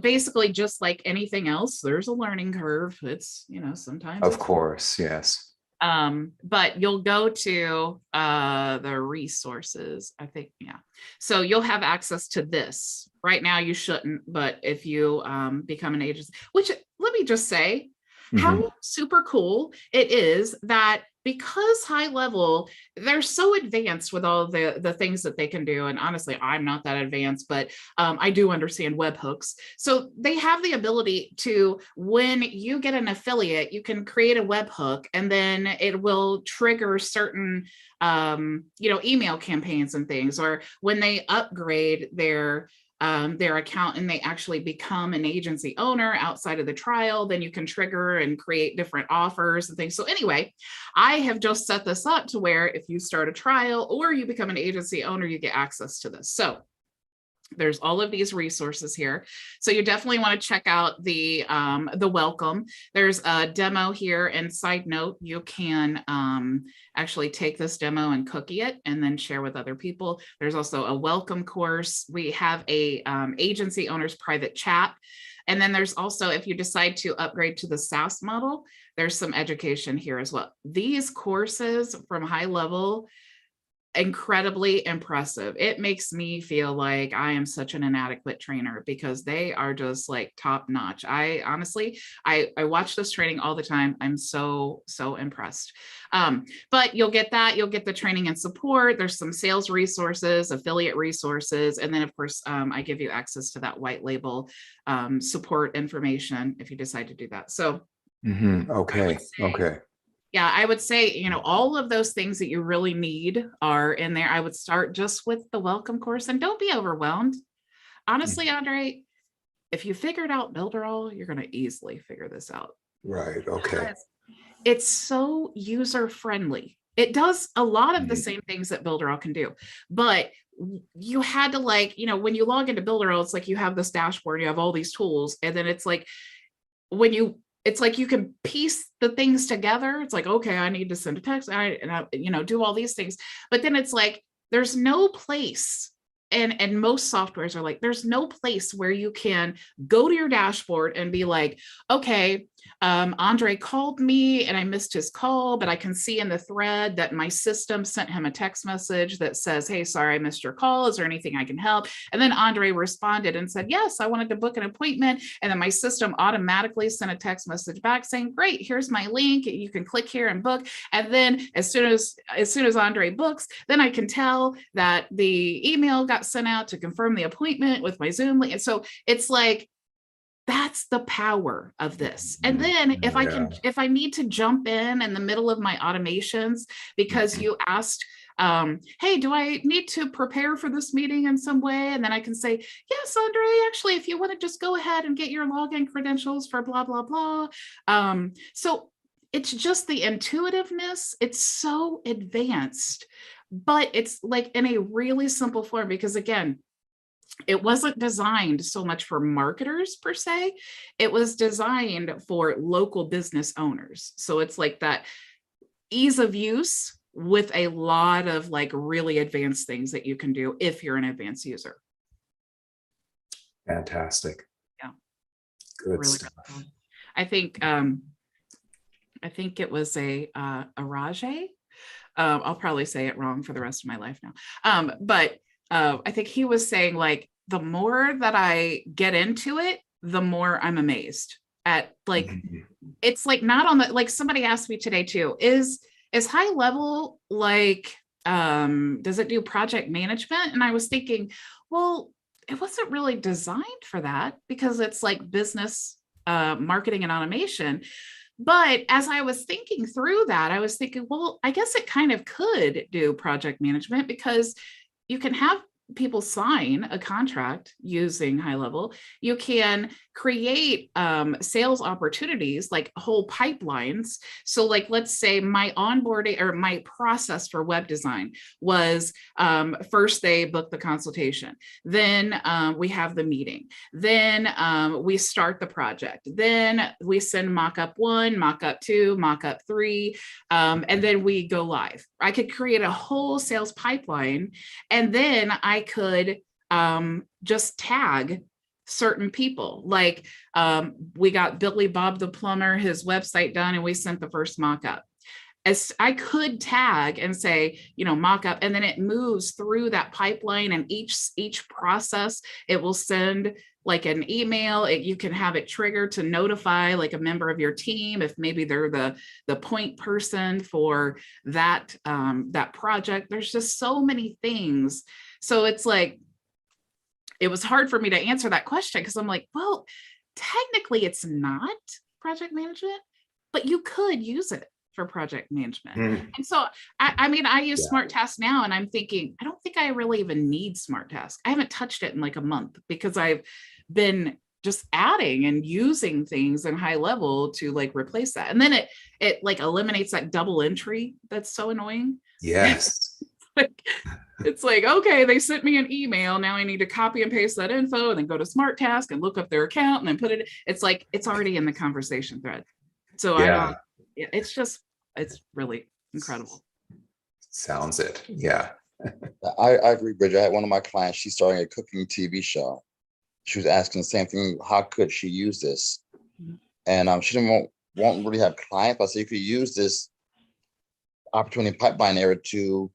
basically just like anything else, there's a learning curve. It's, sometimes Of it's, course, yes. but you'll go to the resources, I think. Yeah. So you'll have access to this. Right now you shouldn't, but if you become an agency, which, let me just say, how super cool it is that because high level, they're so advanced with all the things that they can do. And honestly, I'm not that advanced, but I do understand webhooks. So they have the ability to, when you get an affiliate, you can create a webhook and then it will trigger certain email campaigns and things, or when they upgrade their account and they actually become an agency owner outside of the trial, then you can trigger and create different offers and things. So anyway, I have just set this up to where if you start a trial or you become an agency owner, you get access to this. So there's all of these resources here. So you definitely want to check out the welcome. There's a demo here, and side note, you can actually take this demo and cookie it and then share with other people. There's also a welcome course. We have a agency owners private chat. And then there's also, if you decide to upgrade to the SaaS model, there's some education here as well. These courses from high level, incredibly impressive. It makes me feel like I am such an inadequate trainer because they are just like top notch. I honestly, I watch this training all the time. I'm so impressed. But you'll get that, you'll get the training and support. There's some sales resources, affiliate resources. And then of course, I give you access to that white label support information if you decide to do that. So Okay. Okay. yeah, I would say, you know, all of those things that you really need are in there. I would start just with the welcome course and don't be overwhelmed. Honestly, Andre, if you figured out Builderall, you're going to easily figure this out. Right. Okay. It's so user friendly. It does a lot of the same things that Builderall can do, but you had to like, you know, when you log into Builderall, it's like you have this dashboard, you have all these tools, and then it's like it's like you can piece the things together. It's like, okay, I need to send a text, and I, you know, do all these things. But then it's like, there's no place, and most softwares are like, there's no place where you can go to your dashboard and be like, okay, Andre called me and I missed his call, but I can see in the thread that my system sent him a text message that says, hey, sorry, I missed your call. Is there anything I can help? And then Andre responded and said, yes, I wanted to book an appointment. And then my system automatically sent a text message back saying, great, here's my link. You can click here and book. And then as soon as Andre books, then I can tell that the email got sent out to confirm the appointment with my Zoom link. And so it's like, that's the power of this. And then if I need to jump in the middle of my automations, because you asked, hey, do I need to prepare for this meeting in some way? And then I can say, yes, Andre, actually, if you want to just go ahead and get your login credentials for blah, blah, blah. So it's just the intuitiveness. It's so advanced, but it's like in a really simple form, because again, it wasn't designed so much for marketers per se. It was designed for local business owners. So it's like that ease of use with a lot of like really advanced things that you can do if you're an advanced user. Fantastic. Yeah. Good really stuff. Cool. I think it was a Rajay. I'll probably say it wrong for the rest of my life now. But I think he was saying like, the more that I get into it, the more I'm amazed at like, it's like not on the, like somebody asked me today too, is high level, like, does it do project management? And I was thinking, well, it wasn't really designed for that because it's like business marketing and automation. But as I was thinking through that, I was thinking, well, I guess it kind of could do project management because you can have people sign a contract using high level. You can create sales opportunities, like whole pipelines. So like, let's say my onboarding or my process for web design was first they book the consultation, then we have the meeting, then we start the project, then we send mock-up 1, mock-up 2, mock-up 3, and then we go live. I could create a whole sales pipeline, and then I could just tag certain people. Like we got Billy Bob the plumber, his website done, and we sent the first mock-up. As I could tag and say, you know, mock-up, and then it moves through that pipeline, and each process, it will send like an email. You can have it triggered to notify like a member of your team if maybe they're the point person for that that project. There's just so many things. So it's like, it was hard for me to answer that question because I'm like, well, technically it's not project management, but you could use it for project management. And so, I mean, I use Smart Task now, and I'm thinking, I don't think I really even need Smart Task. I haven't touched it in like a month because I've been just adding and using things in high level to like replace that. And then it like eliminates that double entry. That's so annoying. Yes. It's like, okay, they sent me an email. Now I need to copy and paste that info and then go to Smart Task and look up their account and then put it. It's like, it's already in the conversation thread. So it's really incredible. Sounds it. Yeah. I agree, Bridget. I had one of my clients, she's starting a cooking TV show. She was asking the same thing, how could she use this? And she won't really have clients, but so you could use this opportunity pipeline area to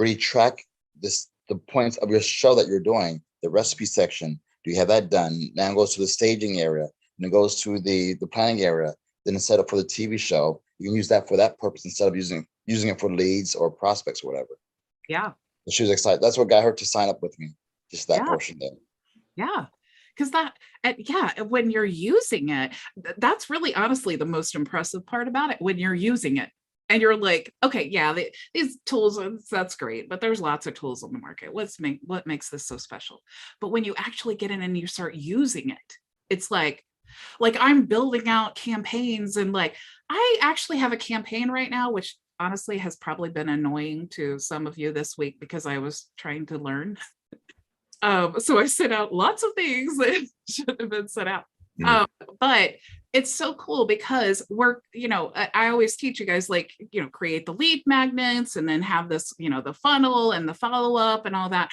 really track the points of your show that you're doing, the recipe section. Do you have that done? Now it goes to the staging area, and it goes to the planning area. Then it's set up for the TV show. You can use that for that purpose instead of using it for leads or prospects or whatever. Yeah. So she was excited. That's what got her to sign up with me. Just that Yeah. portion there. Yeah. Because when you're using it, that's really honestly the most impressive part about it, when you're using it. And you're like, okay, yeah, these tools, that's great, but there's lots of tools on the market. What makes this so special? But when you actually get in and you start using it, it's like I'm building out campaigns, and like, I actually have a campaign right now, which honestly has probably been annoying to some of you this week because I was trying to learn. So I sent out lots of things that shouldn't have been sent out. But it's so cool because I always teach you guys, like, create the lead magnets and then have this, the funnel and the follow-up and all that.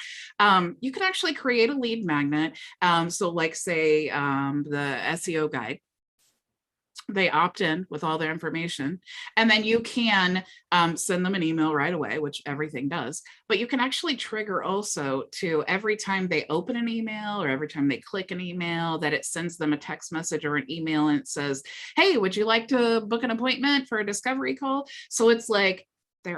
You can actually create a lead magnet. So like say the SEO guide, they opt in with all their information, and then you can send them an email right away, which everything does, but you can actually trigger also to every time they open an email or every time they click an email that it sends them a text message or an email and it says, hey, would you like to book an appointment for a discovery call? So it's like they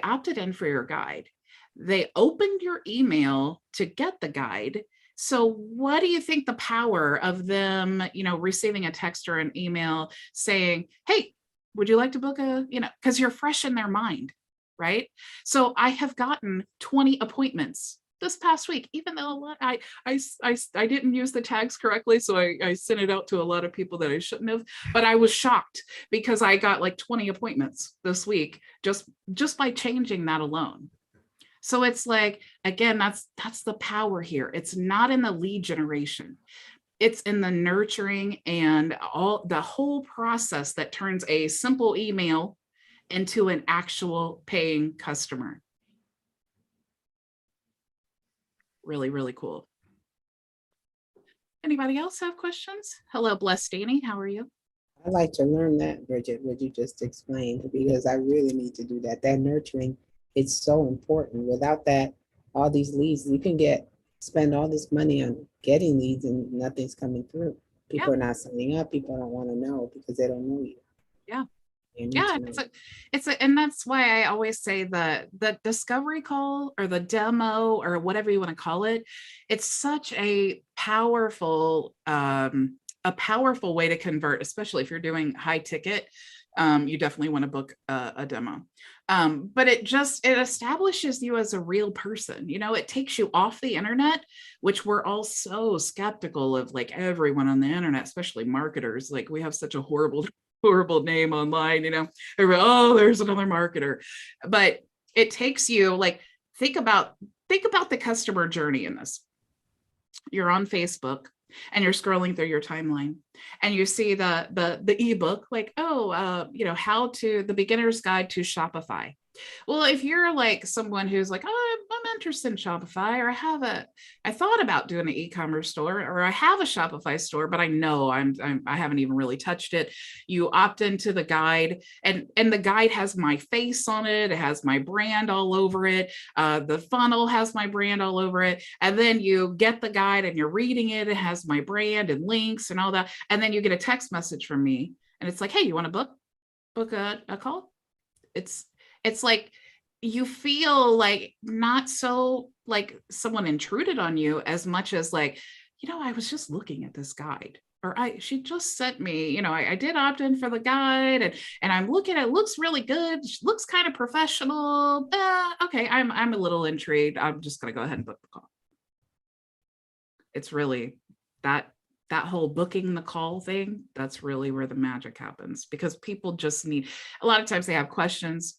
opted in for your guide. They opened your email to get the guide. So what do you think the power of them, receiving a text or an email saying, hey, would you like to book because you're fresh in their mind, right? So I have gotten 20 appointments this past week, even though a lot, I didn't use the tags correctly. So I sent it out to a lot of people that I shouldn't have, but I was shocked because I got like 20 appointments this week, just by changing that alone. So it's like, again, that's the power here. It's not in the lead generation. It's in the nurturing and the whole process that turns a simple email into an actual paying customer. Really, really cool. Anybody else have questions? Hello, Blessed Danny. How are you? I'd like to learn that, Bridget, what you just explained, because I really need to do that. That nurturing, it's so important. Without that, all these leads, you can spend all this money on getting leads and nothing's coming through. People are not signing up. People don't want to know because they don't know you. Yeah. Yeah, and that's why I always say the discovery call or the demo or whatever you want to call it, it's such a powerful way to convert, especially if you're doing high ticket. You definitely want to book a demo. But it establishes you as a real person. It takes you off the internet, which we're all so skeptical of, like everyone on the internet, especially marketers. Like we have such a horrible name online, oh, there's another marketer. But it takes you, like, think about the customer journey in this. You're on Facebook and you're scrolling through your timeline and you see the ebook, like, the beginner's guide to Shopify. Well, if you're like someone who's like, oh, I'm interested in Shopify, or I thought about doing an e-commerce store, or I have a Shopify store, but I know I haven't even really touched it. You opt into the guide, and the guide has my face on it. It has my brand all over it. The funnel has my brand all over it. And then you get the guide and you're reading it. It has my brand and links and all that. And then you get a text message from me, and it's like, hey, you want to book a call? It's like you feel like not so like someone intruded on you as much as like, I was just looking at this guide, or she just sent me, I did opt in for the guide, and I'm looking at it, looks really good. She looks kind of professional. Okay, I'm a little intrigued. I'm just going to go ahead and book the call. It's really that whole booking the call thing. That's really where the magic happens, because people just need, a lot of times they have questions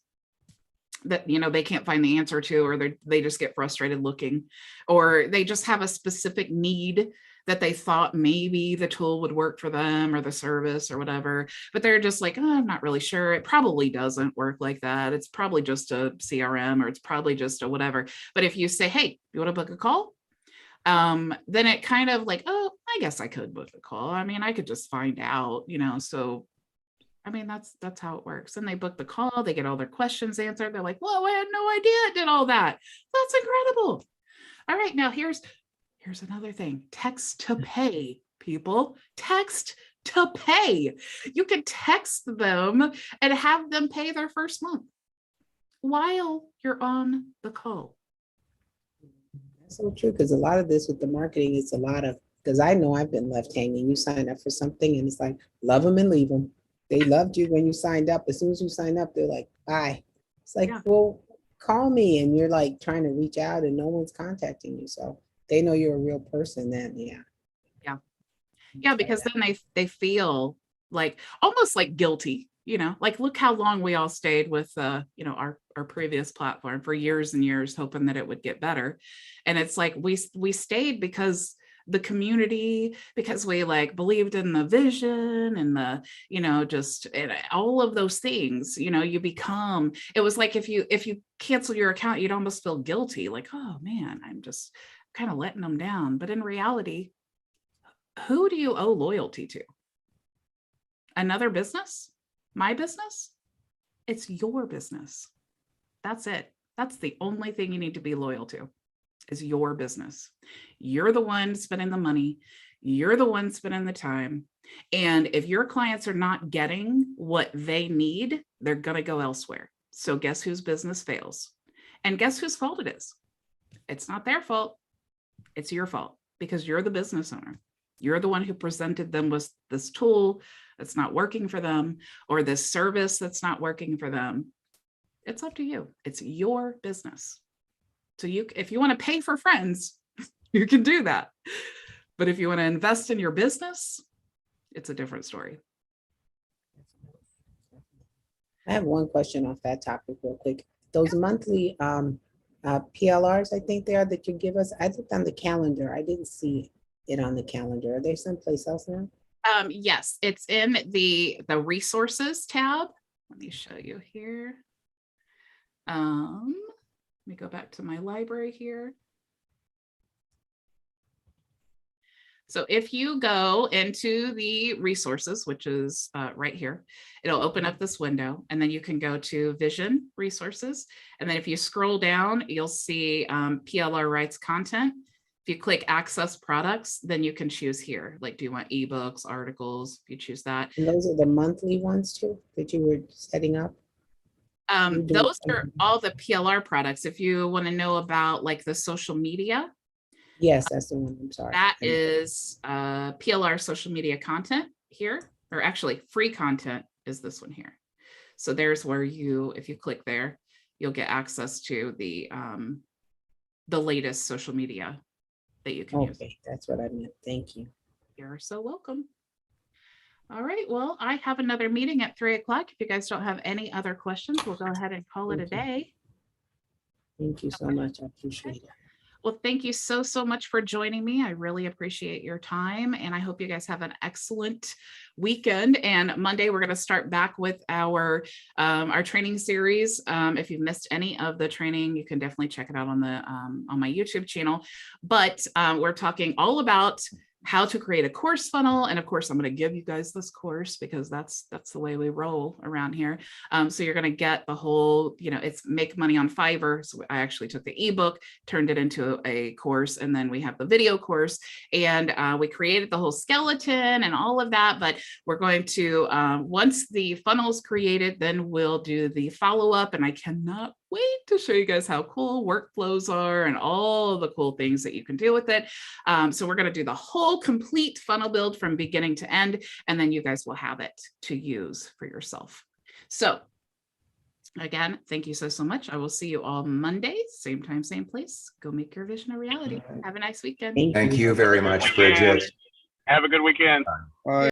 that they can't find the answer to, or they just get frustrated looking, or they just have a specific need that they thought maybe the tool would work for them or the service or whatever, but they're just like, oh, I'm not really sure. It probably doesn't work like that. It's probably just a CRM, or it's probably just a whatever. But if you say, hey, you want to book a call? Then it kind of like, oh, I guess I could book a call. I mean, I could just find out, so I mean, that's how it works. And they book the call, they get all their questions answered. They're like, whoa, I had no idea it did all that. That's incredible. All right, now here's another thing. Text to pay, people. Text to pay. You can text them and have them pay their first month while you're on the call. That's so true, because a lot of this with the marketing is a lot of, because I know I've been left hanging. You sign up for something and it's like, love them and leave them. They loved you when you signed up. As soon as you sign up, they're like, bye. It's like, Yeah. well, call me. And you're like trying to reach out and no one's contacting you. So they know you're a real person then. Yeah. Yeah, because then they feel like almost like guilty, like look how long we all stayed with our previous platform for years and years, hoping that it would get better. And it's like we stayed because the community, because we like believed in the vision and the, just and all of those things, you become, it was like if you cancel your account, you'd almost feel guilty, like, oh man, I'm just kind of letting them down. But in reality, who do you owe loyalty to? Another business? My business? It's your business. That's it. That's the only thing you need to be loyal to, is your business. You're the one spending the money. You're the one spending the time. And if your clients are not getting what they need, they're going to go elsewhere. So guess whose business fails? And guess whose fault it is? It's not their fault. It's your fault, because you're the business owner. You're the one who presented them with this tool that's not working for them, or this service that's not working for them. It's up to you. It's your business. So if you want to pay for friends, you can do that. But if you want to invest in your business, it's a different story. I have one question off that topic real quick. Those monthly PLRs, I think they are, that you give us, I looked on the calendar. I didn't see it on the calendar. Are they someplace else now? Yes, it's in the resources tab. Let me show you here. Let me go back to my library here. So if you go into the resources, which is right here, it'll open up this window, and then you can go to Vision Resources. And then if you scroll down, you'll see PLR rights content. If you click Access Products, then you can choose here. Like, do you want ebooks, articles? If you choose that. And those are the monthly ones too, that you were setting up? Those are all the PLR products. If you want to know about like the social media, Yes, that's the one. I'm sorry. that is PLR social media content here, or actually free content is this one here. So there's where if you click there, you'll get access to the latest social media that you can use. Okay, that's what I meant. Thank you. You're so welcome. All right, well, I have another meeting at 3 o'clock. If you guys don't have any other questions, we'll go ahead and call it a day. Thank you so much. I appreciate it. Well, thank you so much for joining me. I really appreciate your time, and I hope you guys have an excellent weekend. And Monday, we're going to start back with our training series. If you've missed any of the training, you can definitely check it out on my YouTube channel. But we're talking all about how to create a course funnel. And of course, I'm going to give you guys this course because that's the way we roll around here. So you're going to get the whole, it's Make Money on Fiverr. So I actually took the ebook, turned it into a course, and then we have the video course, and we created the whole skeleton and all of that. But we're going to, once the funnel's created, then we'll do the follow-up, and I cannot wait to show you guys how cool workflows are and all the cool things that you can do with it. So we're going to do the whole complete funnel build from beginning to end, and then you guys will have it to use for yourself. So again, thank you so much. I will see you all Monday, same time, same place. Go make your vision a reality. Have a nice weekend. Thank you very much, Bridget. Have a good weekend. Bye.